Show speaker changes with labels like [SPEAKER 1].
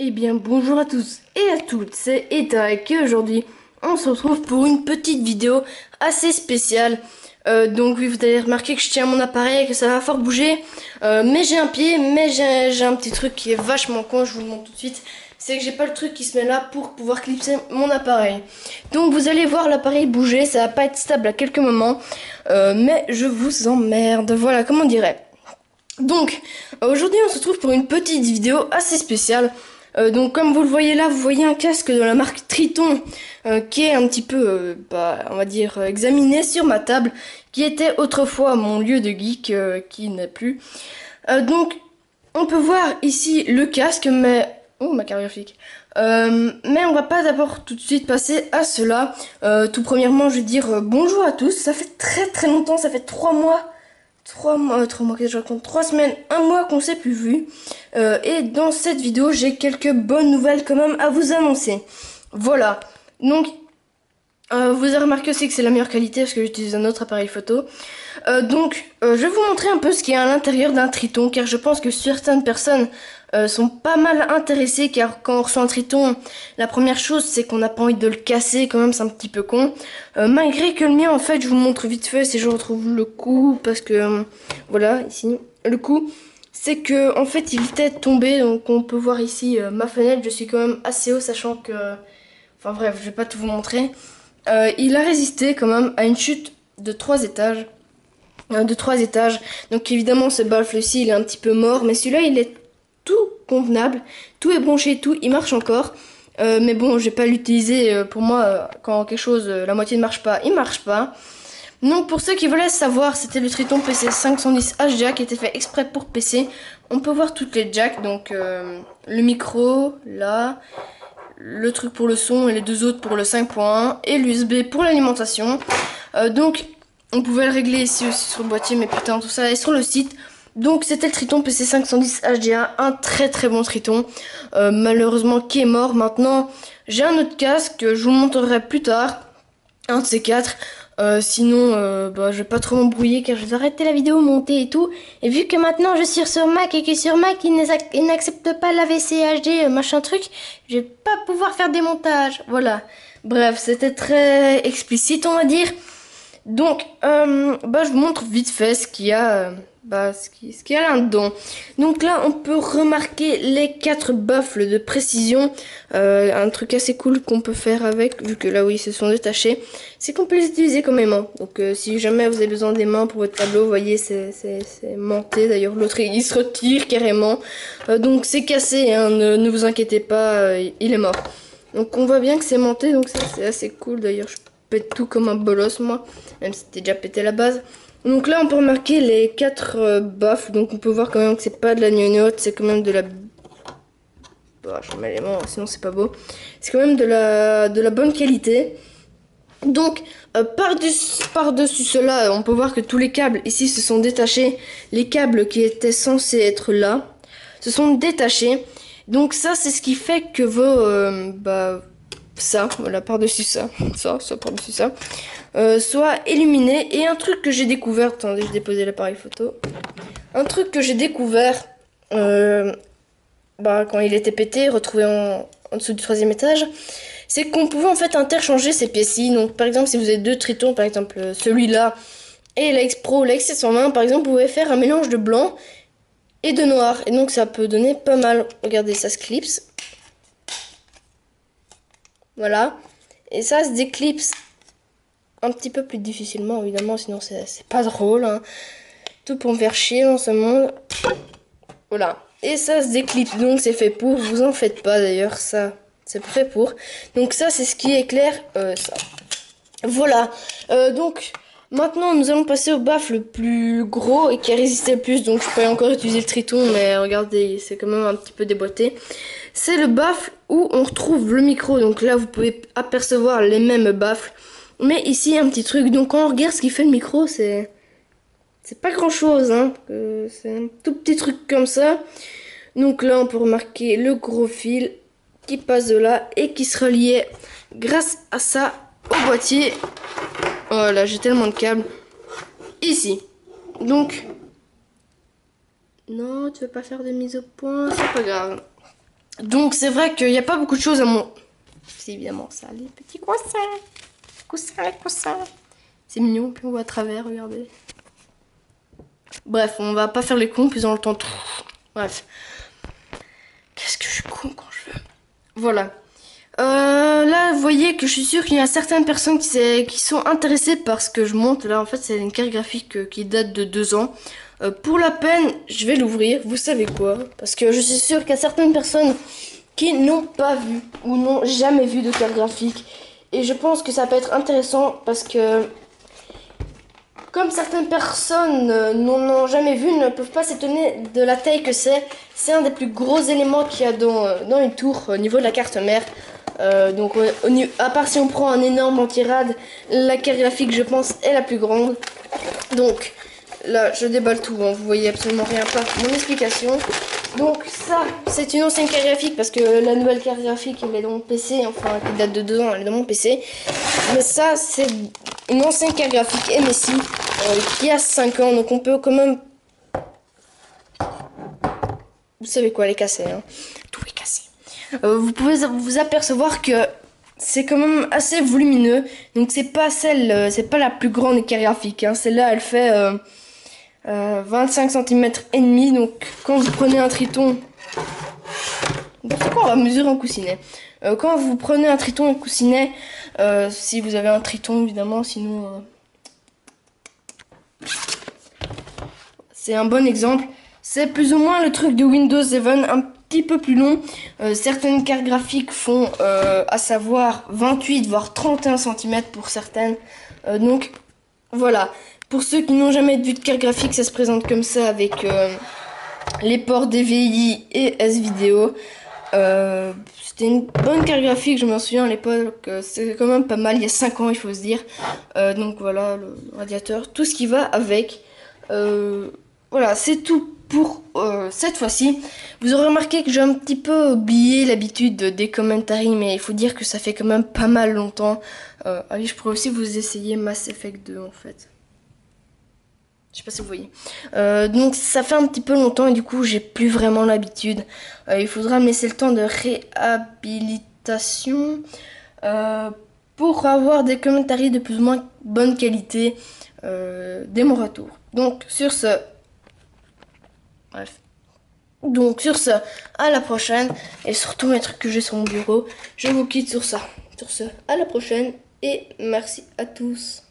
[SPEAKER 1] Eh bien bonjour à tous et à toutes, c'est Etarek et aujourd'hui on se retrouve pour une petite vidéo assez spéciale. Donc oui, vous avez remarqué que je tiens mon appareil et que ça va fort bouger, mais j'ai un pied, mais j'ai un petit truc qui est vachement con, je vous le montre tout de suite. C'est que j'ai pas le truc qui se met là pour pouvoir clipser mon appareil. Donc vous allez voir l'appareil bouger, ça va pas être stable à quelques moments, mais je vous emmerde, voilà comme on dirait. Donc aujourd'hui on se retrouve pour une petite vidéo assez spéciale. Donc comme vous le voyez là, vous voyez un casque de la marque Triton qui est un petit peu, on va dire, examiné sur ma table, qui était autrefois mon lieu de geek, qui n'est plus. Donc on peut voir ici le casque, mais... Oh, ma carte graphique. Mais on va pas d'abord tout de suite passer à cela. Tout premièrement, je vais dire bonjour à tous. Ça fait très longtemps, ça fait 3 mois. 3 mois que je raconte, 3 semaines, 1 mois qu'on s'est plus vu. Et dans cette vidéo, j'ai quelques bonnes nouvelles quand même à vous annoncer. Voilà. Donc, vous avez remarqué aussi que c'est la meilleure qualité parce que j'utilise un autre appareil photo. Je vais vous montrer un peu ce qu'il y a à l'intérieur d'un Triton, car je pense que certaines personnes sont pas mal intéressées, car quand on reçoit un Triton, la première chose c'est qu'on n'a pas envie de le casser, quand même c'est un petit peu con. Malgré que le mien, en fait, je vous montre vite fait si je retrouve le coup, parce que voilà, ici, le coup, c'est que en fait il était tombé, donc on peut voir ici ma fenêtre, je suis quand même assez haut, sachant que... Enfin bref, je vais pas tout vous montrer. Il a résisté quand même à une chute de 3 étages. Donc évidemment ce baffle-ci il est un petit peu mort, mais celui-là il est tout convenable, tout est branché, tout, il marche encore. Mais bon, je vais pas l'utiliser, pour moi, quand quelque chose, la moitié ne marche pas, il marche pas. Donc pour ceux qui voulaient savoir, c'était le Triton PC 510 HDA qui était fait exprès pour PC. On peut voir toutes les jacks, donc le micro, là, le truc pour le son et les deux autres pour le 5.1 et l'USB pour l'alimentation. Donc on pouvait le régler ici aussi sur le boîtier, mais putain tout ça est sur le site. Donc c'était le Triton PC 510 HDA, un très bon Triton, malheureusement qui est mort. Maintenant j'ai un autre casque que je vous montrerai plus tard, un de ces quatre. Sinon je vais pas trop m'embrouiller car je vais arrêter la vidéo montée et tout. Et vu que maintenant je suis sur Mac et que sur Mac il n'accepte pas l'AVC HD machin truc, je vais pas pouvoir faire des montages. Voilà. Bref, c'était très explicite on va dire. Donc je vous montre vite fait ce qu'il y a, ce qu'il y a là-dedans. Donc là on peut remarquer les 4 baffles de précision. Un truc assez cool qu'on peut faire avec, vu que là oui ils se sont détachés, c'est qu'on peut les utiliser comme aimants. Donc si jamais vous avez besoin des mains pour votre tableau, vous voyez c'est monté. D'ailleurs l'autre il se retire carrément. Donc c'est cassé, hein, ne vous inquiétez pas, il est mort. Donc on voit bien que c'est monté, donc ça c'est assez cool. D'ailleurs je pète tout comme un bolos moi, même si c'était déjà pété à la base. Donc là on peut remarquer les 4 baffles, donc on peut voir quand même que c'est pas de la gnognotte, c'est quand même de la... je remets les mains, sinon c'est pas beau. C'est quand même de la bonne qualité. Donc par-dessus cela, on peut voir que tous les câbles ici se sont détachés. Les câbles qui étaient censés être là se sont détachés. Donc ça c'est ce qui fait que vos... ça, voilà, par-dessus ça, ça par-dessus ça, soit illuminé. Et un truc que j'ai découvert, attendez, je déposais l'appareil photo. Un truc que j'ai découvert, quand il était pété, retrouvé en dessous du 3e étage, c'est qu'on pouvait en fait interchanger ces pièces-ci. Donc par exemple, si vous avez 2 Tritons, par exemple celui-là et la X-Pro, la X720, par exemple, vous pouvez faire un mélange de blanc et de noir. Et donc ça peut donner pas mal. Regardez, ça se clipse. Voilà. Et ça se déclipse un petit peu plus difficilement, évidemment, sinon c'est pas drôle. Hein. Tout pour me faire chier dans ce monde. Voilà. Et ça se déclipse, donc c'est fait pour. Vous en faites pas d'ailleurs, ça c'est fait pour. Donc ça c'est ce qui éclaire ça. Voilà. Donc maintenant nous allons passer au baffle le plus gros et qui a résisté le plus. Donc je peux encore utiliser le Triton, mais regardez, c'est quand même un petit peu déboîté. C'est le baffle où on retrouve le micro. Donc là vous pouvez apercevoir les mêmes baffles. Mais ici un petit truc. Donc quand on regarde ce qui fait le micro, c'est pas grand chose, hein. C'est un tout petit truc comme ça. Donc là on peut remarquer le gros fil qui passe de là et qui se reliait grâce à ça au boîtier. Voilà, j'ai tellement de câbles ici. Donc non, tu veux pas faire de mise au point, c'est pas grave. Donc c'est vrai qu'il n'y a pas beaucoup de choses à mon... C'est évidemment ça, les petits coussins. Coussins, coussins. C'est mignon, puis on voit à travers, regardez. Bref, on va pas faire les cons, puis on le temps. Bref. Qu'est-ce que je suis con quand je veux. Voilà. Là, vous voyez que je suis sûre qu'il y a certaines personnes qui sont intéressées par ce que je monte. Là, en fait, c'est une carte graphique qui date de 2 ans. Pour la peine, je vais l'ouvrir. Vous savez quoi? Parce que je suis sûre qu'il y a certaines personnes qui n'ont pas vu ou n'ont jamais vu de carte graphique. Et je pense que ça peut être intéressant parce que, comme certaines personnes n'en ont jamais vu, ne peuvent pas s'étonner de la taille que c'est. C'est un des plus gros éléments qu'il y a dans une tour au niveau de la carte mère. Donc à part si on prend un énorme anti-rad, la carte graphique je pense est la plus grande. Donc là je déballe tout, hein, vous voyez absolument rien par mon explication. Donc ça c'est une ancienne carte graphique parce que la nouvelle carte graphique elle est dans mon PC, enfin qui date de 2 ans, elle est dans mon PC. Mais ça c'est une ancienne carte graphique MSI qui a 5 ans, donc on peut quand même... Vous savez quoi, les casser, hein. Tout est cassé. Vous pouvez vous apercevoir que c'est quand même assez volumineux. Donc c'est pas c'est pas la plus grande carte graphique, hein. Celle-là elle fait 25 cm et demi. Donc quand vous prenez un Triton, pourquoi on va mesurer un coussinet. Quand vous prenez un Triton et un coussinet, si vous avez un Triton évidemment, sinon c'est un bon exemple. C'est plus ou moins le truc de Windows 7, un petit peu plus long. Certaines cartes graphiques font, à savoir 28 voire 31 cm pour certaines. Donc voilà, pour ceux qui n'ont jamais vu de carte graphique, ça se présente comme ça avec les ports DVI et S-Video. C'était une bonne carte graphique, je m'en souviens à l'époque, c'est quand même pas mal, il y a 5 ans il faut se dire. Donc voilà, le radiateur, tout ce qui va avec. Voilà, c'est tout pour cette fois-ci. Vous aurez remarqué que j'ai un petit peu oublié l'habitude des commentaries, mais il faut dire que ça fait quand même pas mal longtemps. Allez, je pourrais aussi vous essayer Mass Effect 2 en fait. Je sais pas si vous voyez. Donc ça fait un petit peu longtemps et du coup j'ai plus vraiment l'habitude. Il faudra me laisser le temps de réhabilitation pour avoir des commentaires de plus ou moins bonne qualité dès mon retour. Donc sur ce... Bref. Donc sur ce, à la prochaine. Et surtout mes trucs que j'ai sur mon bureau. Je vous quitte sur ça. Sur ce, à la prochaine. Et merci à tous.